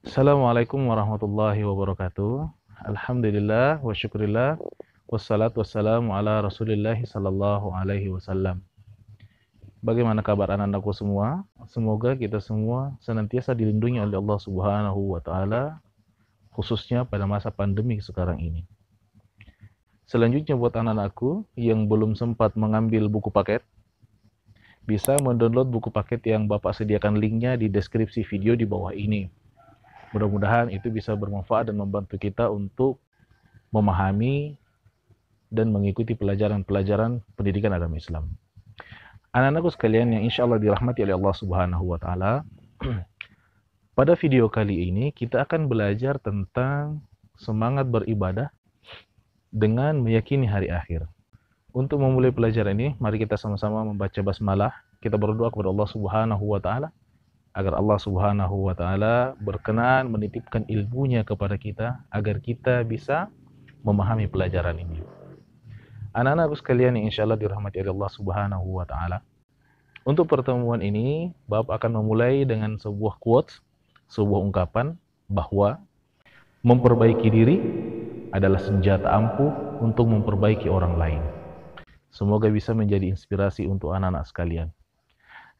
Assalamualaikum warahmatullahi wabarakatuh. Alhamdulillah wa syukurillah wassalatu wassalamu ala rasulillahi sallallahu alaihi wasallam. Bagaimana kabar anak-anakku semua? Semoga kita semua senantiasa dilindungi oleh Allah Subhanahu wa taala, khususnya pada masa pandemi sekarang ini. Selanjutnya buat anak-anakku yang belum sempat mengambil buku paket, bisa mendownload buku paket yang Bapak sediakan linknya di deskripsi video di bawah ini. Mudah-mudahan itu bisa bermanfaat dan membantu kita untuk memahami dan mengikuti pelajaran-pelajaran pendidikan agama Islam. Anak-anakku sekalian yang insya Allah dirahmati oleh Allah Subhanahu wa Ta'ala, pada video kali ini kita akan belajar tentang semangat beribadah dengan meyakini hari akhir. Untuk memulai pelajaran ini, mari kita sama-sama membaca basmalah. Kita berdoa kepada Allah Subhanahu wa Ta'ala agar Allah Subhanahu wa Ta'ala berkenan menitipkan ilmunya kepada kita agar kita bisa memahami pelajaran ini. Anak-anakku sekalian yang insya Allah dirahmati oleh Allah Subhanahu wa Ta'ala, untuk pertemuan ini Bapak akan memulai dengan sebuah quotes, sebuah ungkapan bahwa memperbaiki diri adalah senjata ampuh untuk memperbaiki orang lain. Semoga bisa menjadi inspirasi untuk anak-anak sekalian.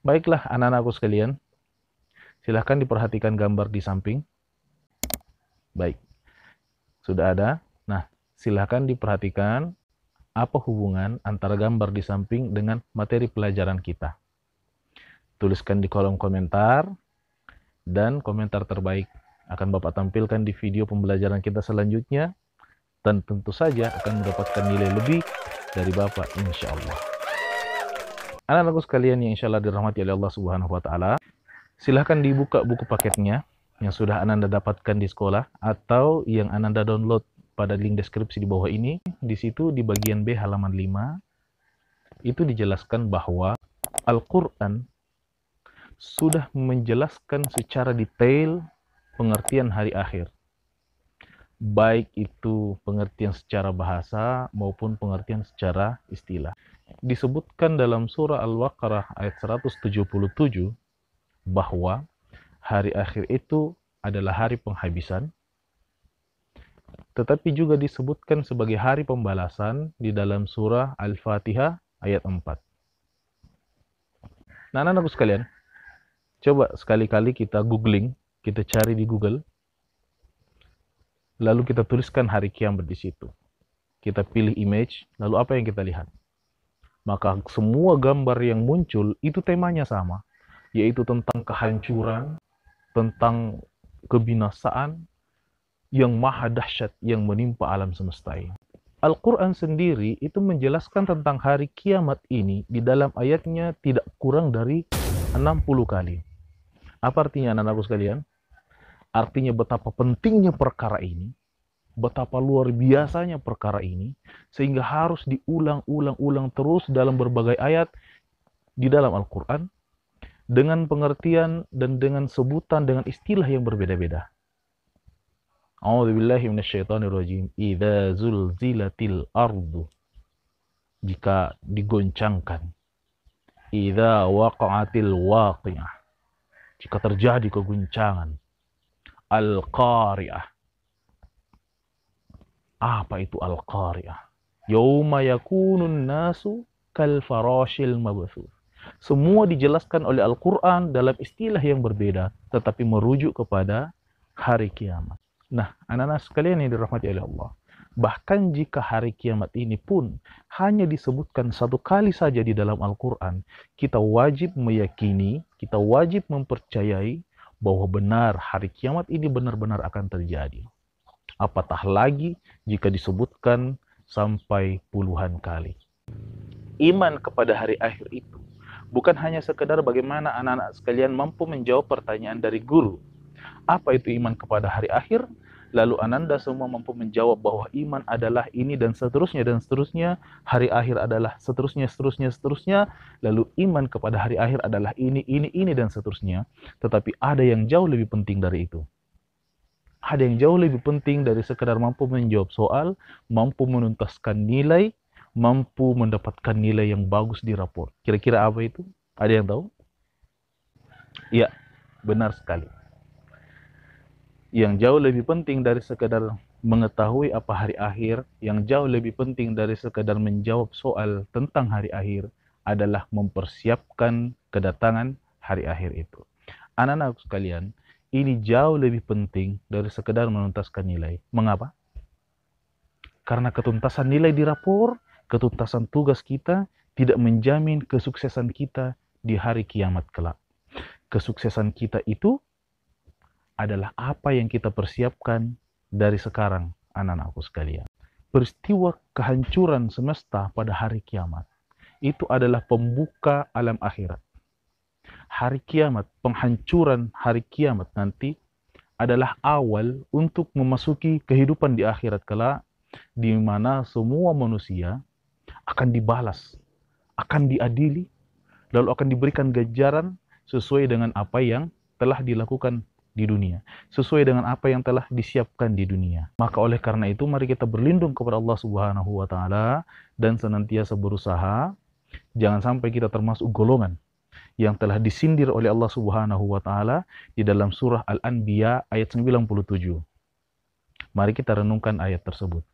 Baiklah anak-anakku sekalian, silahkan diperhatikan gambar di samping. Baik, sudah ada. Nah, silahkan diperhatikan apa hubungan antara gambar di samping dengan materi pelajaran kita. Tuliskan di kolom komentar, dan komentar terbaik akan Bapak tampilkan di video pembelajaran kita selanjutnya, dan tentu saja akan mendapatkan nilai lebih dari Bapak insya Allah. Anak-anakku sekalian yang insya Allah dirahmati oleh Allah Subhanahu wa Ta'ala, silahkan dibuka buku paketnya yang sudah Ananda dapatkan di sekolah atau yang Ananda download pada link deskripsi di bawah ini. Di situ di bagian B halaman 5 itu dijelaskan bahwa Al-Quran sudah menjelaskan secara detail pengertian hari akhir. Baik itu pengertian secara bahasa maupun pengertian secara istilah. Disebutkan dalam surah Al-Baqarah ayat 177 bahwa hari akhir itu adalah hari penghabisan, tetapi juga disebutkan sebagai hari pembalasan di dalam surah Al-Fatihah ayat 4. Nah, anak-anakku sekalian, coba sekali-kali kita googling, kita cari di Google, lalu kita tuliskan hari kiamat di situ. Kita pilih image, lalu apa yang kita lihat? Maka semua gambar yang muncul itu temanya sama, yaitu tentang kehancuran, tentang kebinasaan yang maha dahsyat yang menimpa alam semesta ini. Al-Quran sendiri itu menjelaskan tentang hari kiamat ini di dalam ayatnya tidak kurang dari 60 kali. Apa artinya anak-anakku sekalian? Artinya betapa pentingnya perkara ini, betapa luar biasanya perkara ini, sehingga harus diulang-ulang terus dalam berbagai ayat di dalam Al-Quran, dengan pengertian dan dengan sebutan, dengan istilah yang berbeda-beda. A'udzubillahi minasyaitonirrajim. Idza zulzilatil ardu, jika digoncangkan. Idza waqa'atil waqi'ah, jika terjadi keguncangan. Al-Qari'ah. Apa itu Al-Qari'ah? Yauma yakunun nasu kal farashil mabthuth. Semua dijelaskan oleh Al-Quran dalam istilah yang berbeda, tetapi merujuk kepada hari kiamat. Nah, anak-anak sekalian yang dirahmati oleh Allah, bahkan jika hari kiamat ini pun hanya disebutkan satu kali saja di dalam Al-Quran, kita wajib meyakini, kita wajib mempercayai bahwa benar hari kiamat ini benar-benar akan terjadi. Apatah lagi jika disebutkan sampai puluhan kali. Iman kepada hari akhir itu bukan hanya sekedar bagaimana anak-anak sekalian mampu menjawab pertanyaan dari guru. Apa itu iman kepada hari akhir? Lalu Ananda semua mampu menjawab bahwa iman adalah ini dan seterusnya, hari akhir adalah seterusnya, lalu iman kepada hari akhir adalah ini dan seterusnya. Tetapi ada yang jauh lebih penting dari itu. Ada yang jauh lebih penting dari sekedar mampu menjawab soal, mampu menuntaskan nilai, mampu mendapatkan nilai yang bagus di rapor. Kira-kira apa itu? Ada yang tahu? Ya, benar sekali. yang jauh lebih penting dari sekedar mengetahui apa hari akhir, yang jauh lebih penting dari sekedar menjawab soal tentang hari akhir adalah mempersiapkan kedatangan hari akhir itu. Anak-anak sekalian, ini jauh lebih penting dari sekedar menuntaskan nilai. Mengapa? Karena ketuntasan nilai di rapor, ketuntasan tugas kita tidak menjamin kesuksesan kita di hari kiamat kelak. Kesuksesan kita itu adalah apa yang kita persiapkan dari sekarang, anak-anakku sekalian. Peristiwa kehancuran semesta pada hari kiamat itu adalah pembuka alam akhirat. Hari kiamat, penghancuran hari kiamat nanti adalah awal untuk memasuki kehidupan di akhirat kelak, di mana semua manusia akan dibalas, akan diadili, lalu akan diberikan ganjaran sesuai dengan apa yang telah dilakukan di dunia, sesuai dengan apa yang telah disiapkan di dunia. Maka oleh karena itu, mari kita berlindung kepada Allah Subhanahu wa taala dan senantiasa berusaha jangan sampai kita termasuk golongan yang telah disindir oleh Allah Subhanahu wa taala di dalam surah Al-Anbiya ayat 97. Mari kita renungkan ayat tersebut.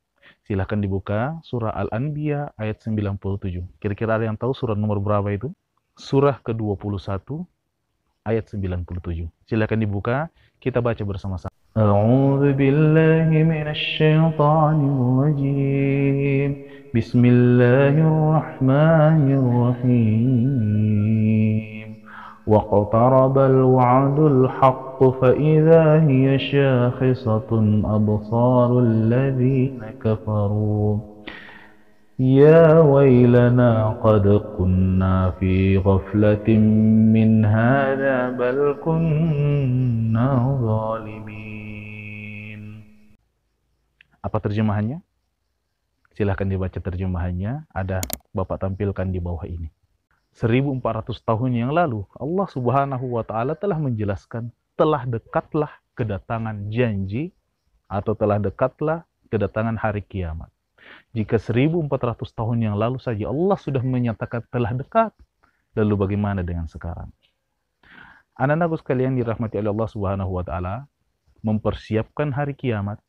Silahkan dibuka surah Al-Anbiya ayat 97. Kira-kira ada yang tahu surah nomor berapa itu? Surah ke-21 ayat 97. Silahkan dibuka, kita baca bersama-sama. A'udzu billahi minasy syaithanir rajim. Bismillahirrahmanirrahim. واقترب الوعد الحق فإذا هي شاخصة أبصار الذين كفروا يا ويلنا قد كنا في غفلة من هذا بل كنا ظالمين. Apa terjemahannya? Silahkan dibaca terjemahannya, ada Bapak tampilkan di bawah ini. 1400 tahun yang lalu, Allah Subhanahu wa taala telah menjelaskan, telah dekatlah kedatangan janji atau telah dekatlah kedatangan hari kiamat. Jika 1400 tahun yang lalu saja Allah sudah menyatakan telah dekat, lalu bagaimana dengan sekarang? Anak-anakku sekalian dirahmati oleh Allah Subhanahu wa taala, mempersiapkan hari kiamat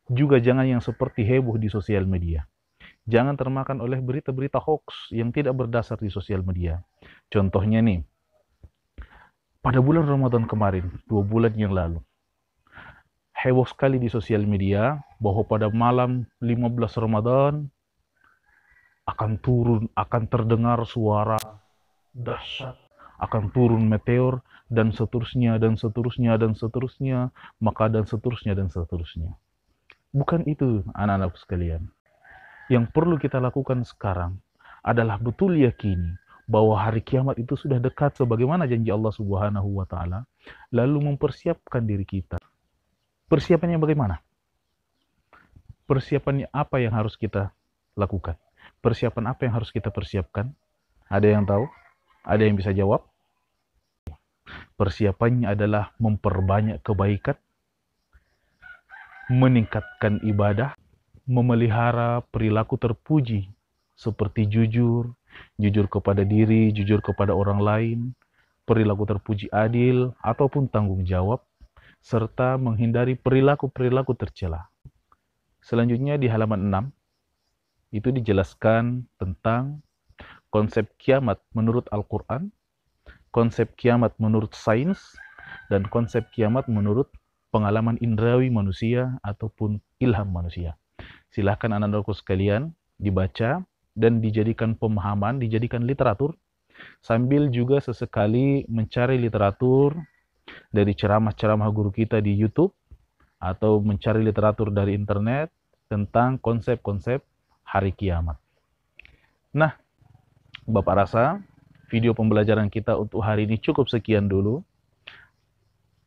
juga jangan yang seperti heboh di sosial media. Jangan termakan oleh berita-berita hoax yang tidak berdasar di sosial media. Contohnya nih, pada bulan Ramadan kemarin, 2 bulan yang lalu, heboh sekali di sosial media bahwa pada malam 15 Ramadan akan terdengar suara dahsyat, akan turun meteor, dan seterusnya, dan seterusnya, dan seterusnya, maka dan seterusnya, dan seterusnya. Bukan itu, anak-anak sekalian. Yang perlu kita lakukan sekarang adalah betul yakini bahwa hari kiamat itu sudah dekat sebagaimana janji Allah Subhanahu wa taala, lalu mempersiapkan diri kita. Persiapannya bagaimana? Persiapannya apa yang harus kita lakukan? Persiapan apa yang harus kita persiapkan? Ada yang tahu? Ada yang bisa jawab? Persiapannya adalah memperbanyak kebaikan, meningkatkan ibadah, memelihara perilaku terpuji seperti jujur, jujur kepada diri, jujur kepada orang lain, perilaku terpuji adil ataupun tanggung jawab, serta menghindari perilaku-perilaku tercela. Selanjutnya di halaman 6 itu dijelaskan tentang konsep kiamat menurut Al-Quran, konsep kiamat menurut sains, dan konsep kiamat menurut pengalaman indrawi manusia ataupun ilham manusia. Silahkan anak-anakku sekalian dibaca dan dijadikan pemahaman, dijadikan literatur, sambil juga sesekali mencari literatur dari ceramah-ceramah guru kita di YouTube atau mencari literatur dari internet tentang konsep-konsep hari kiamat. Nah, Bapak rasa video pembelajaran kita untuk hari ini cukup sekian dulu.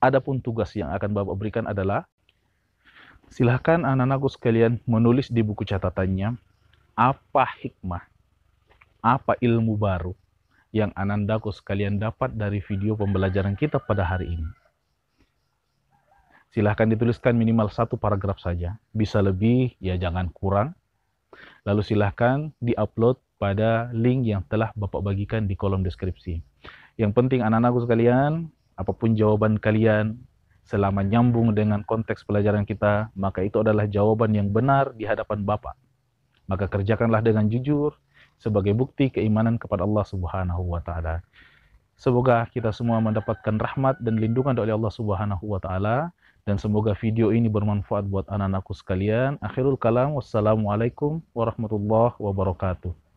Adapun tugas yang akan Bapak berikan adalah silahkan anak-anakku sekalian menulis di buku catatannya apa hikmah, apa ilmu baru yang anak-anakku sekalian dapat dari video pembelajaran kita pada hari ini. Silahkan dituliskan minimal 1 paragraf saja, bisa lebih ya jangan kurang. Lalu silahkan diupload pada link yang telah Bapak bagikan di kolom deskripsi. Yang penting anak-anakku sekalian, apapun jawaban kalian, selama nyambung dengan konteks pelajaran kita, maka itu adalah jawaban yang benar di hadapan Bapak. Maka kerjakanlah dengan jujur sebagai bukti keimanan kepada Allah Subhanahu wa taala. Semoga kita semua mendapatkan rahmat dan lindungan dari Allah Subhanahu wa taala, dan semoga video ini bermanfaat buat anak-anakku sekalian. Akhirul kalam, wassalamualaikum warahmatullahi wabarakatuh.